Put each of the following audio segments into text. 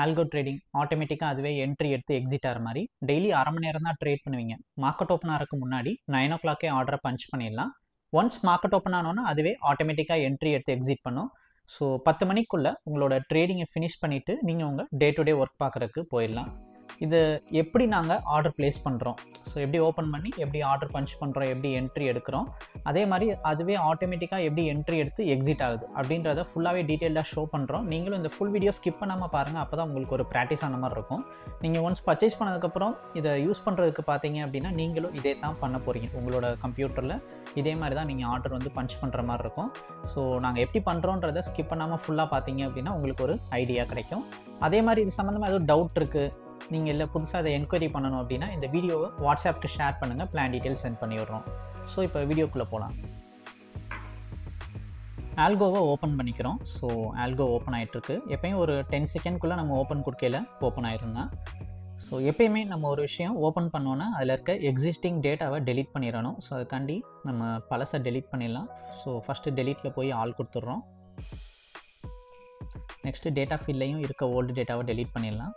Algo trading ஆட்டோமேட்டிக்காக அதுவே entry எடுத்து எக்ஸிட் ஆகிற மாதிரி டெய்லி அரை மணி நேரம் தான் ட்ரேட் பண்ணுவீங்க. மார்க்கெட் ஓப்பன் ஆகிறதுக்கு முன்னாடி 9 o'clock ஆர்டரை பஞ்ச் பண்ணிடலாம். ஒன்ஸ் மார்க்கெட் ஓப்பன் ஆனோன்னா அதுவே ஆட்டோமேட்டிக்காக என்ட்ரி எடுத்து எக்ஸிட் பண்ணும். ஸோ 10 மணிக்குள்ளே உங்களோட ட்ரேடிங்கை ஃபினிஷ் பண்ணிவிட்டு நீங்கள் உங்கள் டே டு டே ஒர்க் பார்க்குறதுக்கு போயிடலாம். இது எப்படி நாங்கள் ஆர்டர் ப்ளேஸ் பண்ணுறோம், ஸோ எப்படி ஓப்பன் பண்ணி எப்படி ஆர்டர் பஞ்ச் பண்ணுறோம், எப்படி என்ட்ரி எடுக்கிறோம், அதே மாதிரி அதுவே ஆட்டோமேட்டிக்காக எப்படி என்ட்ரி எடுத்து எக்ஸிட் ஆகுது அப்படின்றத ஃபுல்லாகவே டீட்டெயிலாக ஷோ பண்ணுறோம். நீங்களும் இந்த ஃபுல் வீடியோ ஸ்கிப் பண்ணாமல் பாருங்கள். அப்போ தான் உங்களுக்கு ஒரு ப்ராக்டிஸ் ஆன மாதிரி இருக்கும். நீங்கள் ஒன்ஸ் பர்ச்சேஸ் பண்ணதுக்கப்புறம் இதை யூஸ் பண்ணுறதுக்கு பார்த்தீங்க அப்படின்னா நீங்களும் இதே தான் பண்ண போகிறீங்க. உங்களோட கம்ப்யூட்டரில் இதே மாதிரி தான் நீங்கள் ஆர்டர் வந்து பஞ்ச் பண்ணுற மாதிரி இருக்கும். ஸோ நாங்கள் எப்படி பண்ணுறோன்றதை ஸ்கிப் பண்ணாமல் ஃபுல்லாக பார்த்தீங்க அப்படின்னா உங்களுக்கு ஒரு ஐடியா கிடைக்கும். அதே மாதிரி இது சம்மந்தமாக ஏதோ டவுட் இருக்குது, நீங்கள் இல்லை புதுசாக அதை என்கொயரி பண்ணணும் அப்படின்னா இந்த வீடியோவை வாட்ஸ்அப்புக்கு ஷேர் பண்ணுங்கள், பிளான் டீட்டெயில் சென்ட் பண்ணி விடுறோம். ஸோ இப்போ வீடியோக்குள்ளே போகலாம். ஆல்கோவை ஓப்பன் பண்ணிக்கிறோம். ஸோ ஆல்கோ ஓப்பன் ஆகிட்டுருக்கு. எப்பயும் ஒரு 10 செகண்ட்குள்ளே நம்ம ஓப்பன் கொடுக்கையில் ஓப்பன் ஆகிருந்தோம். ஸோ எப்பயுமே நம்ம ஒரு விஷயம் ஓப்பன் பண்ணோன்னா அதில் இருக்க எக்ஸிஸ்டிங் டேட்டாவை டெலீட் பண்ணிடணும். ஸோ அதுக்காண்டி நம்ம பழசை டெலீட் பண்ணிடலாம். ஸோ ஃபஸ்ட்டு டெலீட்டில் போய் ஆல் கொடுத்துட்றோம். நெக்ஸ்ட்டு டேட்டா ஃபீல்ட்லையும் இருக்க ஓல்டு டேட்டாவை டெலீட் பண்ணிடலாம்.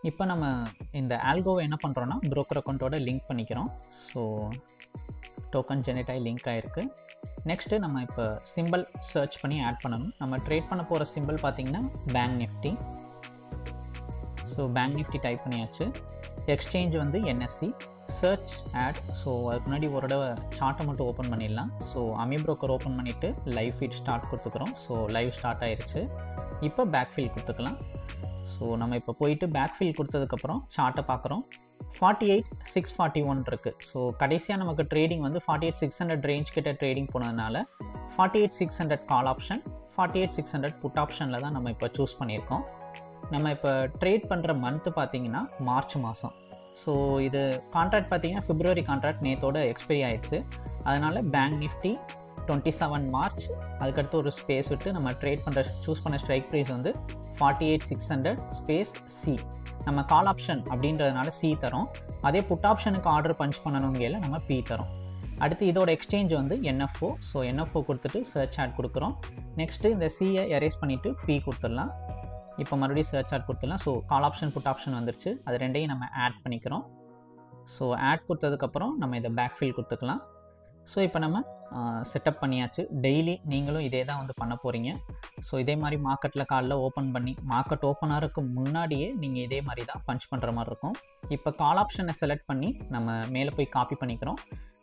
இப்போ நம்ம இந்த ஆல்கோவை என்ன பண்ணுறோன்னா ப்ரோக்கர் அக்கௌண்ட்டோட லிங்க் பண்ணிக்கிறோம். ஸோ டோக்கன் ஜெனரேட் ஆகி லிங்க் ஆகிருக்கு. நெக்ஸ்ட்டு நம்ம இப்போ சிம்பிள் சர்ச் பண்ணி ஆட் பண்ணணும். நம்ம ட்ரேட் பண்ண போகிற சிம்பிள் பார்த்திங்கன்னா bank nifty. So bank nifty type பண்ணியாச்சு. எக்ஸ்சேஞ்ச் வந்து NSE. Search add. ஸோ அதுக்கு முன்னாடி ஒரு தடவை சார்ட்டை மட்டும் ஓப்பன் பண்ணிடலாம். ஸோ அமி ப்ரோக்கர் ஓப்பன் பண்ணிவிட்டு லைவ் ஃபீட் ஸ்டார்ட் கொடுத்துக்கிறோம். ஸோ லைவ் ஸ்டார்ட் ஆயிடுச்சு. இப்போ பேக் ஃபீல் கொடுத்துக்கலாம். ஸோ நம்ம இப்போ போயிட்டு பேக் ஃபீல் கொடுத்ததுக்கப்புறம் சார்ட்டை பார்க்குறோம். 48,641 இருக்குது. ஸோ கடைசியாக நமக்கு ட்ரேடிங் வந்து 48,600 ரேஞ்ச் கிட்ட ட்ரேடிங் போனதுனால 48,600 கால் ஆப்ஷன், 48,600 புட் ஆப்ஷனில் தான் நம்ம இப்போ சூஸ் பண்ணியிருக்கோம். நம்ம இப்போ ட்ரேட் பண்ணுற மந்த்து பார்த்திங்கன்னா மார்ச் மாதம். ஸோ இது கான்ட்ராக்ட் பார்த்திங்கன்னா பிப்ரவரி கான்ட்ராக்ட் நேத்தோட எக்ஸ்பைரி ஆயிடுச்சு. அதனால் பேங்க் நிஃப்டி 27 மார்ச் அதுக்கடுத்து ஒரு ஸ்பேஸ் விட்டு நம்ம ட்ரேட் பண்ணுற சூஸ் பண்ண ஸ்ட்ரைக் ப்ரைஸ் வந்து 48,600 ஸ்பேஸ் C. நம்ம கால் ஆப்ஷன் அப்படின்றதுனால C தரோம். அதே புட் ஆப்ஷனுக்கு ஆர்டர் பஞ்ச் பண்ணணுங்கையில் நம்ம P தரோம். அடுத்து இதோட எக்ஸ்சேஞ்ச் வந்து NFO. ஸோ NFO கொடுத்துட்டு சர்ச் ஆட் கொடுக்குறோம். நெக்ஸ்ட்டு இந்த Cயை எரேஸ் பண்ணிவிட்டு P கொடுத்துடலாம். இப்போ மறுபடியும் சர்ச் ஆட் கொடுத்துடலாம். So call option put option வந்துருச்சு. அது ரெண்டையும் நம்ம ஆட் பண்ணிக்கிறோம். ஸோ ஆட் கொடுத்ததுக்கப்புறம் நம்ம இதை பேக் ஃபீல் கொடுத்துக்கலாம். ஸோ இப்போ நம்ம செட்டப் பண்ணியாச்சு. டெய்லி நீங்களும் இதே தான் வந்து பண்ண போகிறீங்க. ஸோ இதே மாதிரி மார்க்கெட்டில் காலைல ஓப்பன் பண்ணி மார்க்கெட் ஓப்பன் ஆகிறதுக்கு முன்னாடியே நீங்கள் இதே மாதிரி தான் பஞ்ச் பண்ணுற மாதிரி இருக்கும். இப்போ கால் ஆப்ஷனை செலக்ட் பண்ணி நம்ம மேலே போய் காப்பி பண்ணிக்கிறோம்.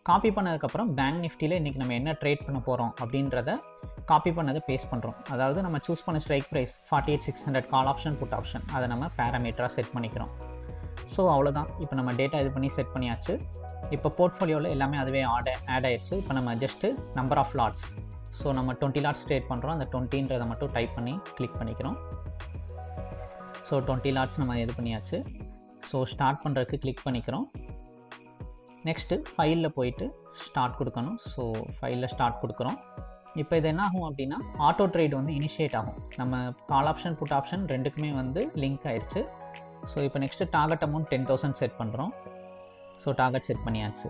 காப்பி பண்ணதுக்கப்புறம் பேங்க் நிஃப்டியில் இன்றைக்கி நம்ம என்ன ட்ரேட் பண்ண போகிறோம் அப்படின்றத காப்பி பண்ணதை பேஸ்ட் பண்ணுறோம். அதாவது நம்ம சூஸ் பண்ண strike price 48,600 call option put option அதை நம்ம பேராமீட்டராக செட் பண்ணிக்கிறோம். ஸோ அவ்வளோதான். இப்போ நம்ம டேட்டா இது பண்ணி செட் பண்ணியாச்சு. இப்போ போர்ட்ஃபோலியோவில் எல்லாமே அதுவே ஆட் ஆயிடுச்சு. இப்போ நம்ம just number of lots, so நம்ம 20 லாட்ஸ் ட்ரேட் பண்ணுறோம். அந்த 20ன்றதை மட்டும் டைப் பண்ணி கிளிக் பண்ணிக்கிறோம். ஸோ 20 லாட்ஸ் நம்ம இது பண்ணியாச்சு. ஸோ ஸ்டார்ட் பண்ணுறதுக்கு கிளிக் பண்ணிக்கிறோம். நெக்ஸ்ட்டு ஃபைலில் போயிட்டு ஸ்டார்ட் கொடுக்கணும். ஸோ ஃபைலில் ஸ்டார்ட் கொடுக்குறோம். இப்போ இது என்ன ஆகும் அப்படின்னா ஆட்டோ ட்ரேட் வந்து இனிஷியேட் ஆகும். நம்ம கால் ஆப்ஷன் புட் ஆப்ஷன் ரெண்டுக்குமே வந்து லிங்க் ஆயிடுச்சு. ஸோ இப்போ நெக்ஸ்ட்டு டார்கெட் அமௌண்ட் 10,000 செட் பண்ணுறோம். ஸோ டார்கெட் செட் பண்ணியாச்சு.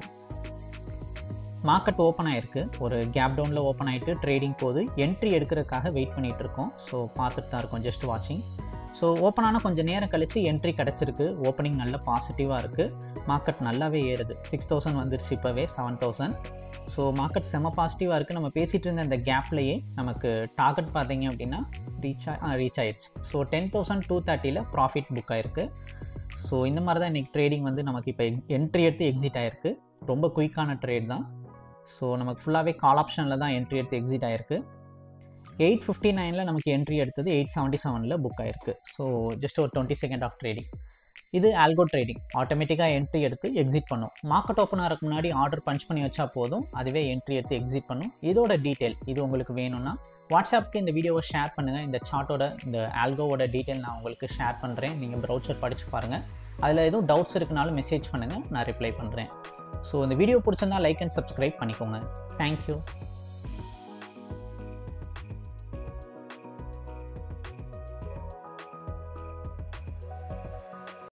மார்க்கெட் ஓப்பன் ஆகிருக்கு. ஒரு கேப் டவுனில் ஓப்பன் ஆகிட்டு ட்ரேடிங் போது என்ட்ரி எடுக்கிறதுக்காக வெயிட் பண்ணிகிட்டு இருக்கோம். ஸோ பார்த்துட்டு தான் இருக்கோம், ஜஸ்ட் வாட்சிங். ஸோ ஓப்பன் ஆனால் கொஞ்சம் நேரம் கழித்து என்ட்ரி கிடச்சிருக்கு. ஓப்பனிங் நல்ல பாசிட்டிவாக இருக்குது. மார்க்கெட் நல்லாவே ஏறுது. 6,000 வந்துருச்சு, இப்போவே 7,000. ஸோ மார்க்கெட் செம்ம பாசிட்டிவாக இருக்குது. நம்ம பேசிகிட்டு இருந்த இந்த கேப்லேயே நமக்கு டார்கெட் பார்த்தீங்க அப்படின்னா ரீச் ஆயிடுச்சு. ஸோ 10,230 ப்ராஃபிட் புக் ஆகிருக்கு. ஸோ இந்த மாதிரி தான் இன்றைக்கி ட்ரேடிங் வந்து நமக்கு இப்போ என்ட்ரி எடுத்து எக்ஸிட் ஆகிருக்கு. ரொம்ப குயிக்கான ட்ரேட் தான். ஸோ நமக்கு ஃபுல்லாகவே கால் ஆப்ஷனில் தான் என்ட்ரி எடுத்து எக்ஸிட் ஆகிருக்கு. 8:59 நமக்கு என்ட்ரி எடுத்தது 8:77 புக் ஆகிருக்கு. ஸோ ஜஸ்ட் ஒரு 20 செகண்ட் ஆஃப் ட்ரேடிங். இது ஆல்கோ ட்ரேடிங். ஆட்டோமேட்டிக்காக என்ட்ரி எடுத்து எக்ஸிட் பண்ணும். மார்க்கெட் ஓப்பன் ஆகிறதுக்கு முன்னாடி ஆர்டர் பஞ்ச் பண்ணி வச்சா போதும், அதுவே என்ட்ரி எடுத்து எக்ஸிட் பண்ணும். இதோட டீட்டெயில் இது உங்களுக்கு வேணும்னா வாட்ஸ்அப்புக்கு இந்த வீடியோவை ஷேர் பண்ணுங்கள். இந்த சார்ட்டோட இந்த ஆல்கோவோட டீட்டெயில் நான் உங்களுக்கு ஷேர் பண்ணுறேன். நீங்கள் ப்ரௌசர் படித்து பாருங்கள். அதில் எதுவும் டவுட்ஸ் இருக்குனாலும் மெசேஜ் பண்ணுங்கள், நான் ரிப்ளை பண்ணுறேன். ஸோ இந்த வீடியோ பிடிச்சிருந்தா லைக் அண்ட் சப்ஸ்கிரைப் பண்ணிக்கோங்க. தேங்க்யூ.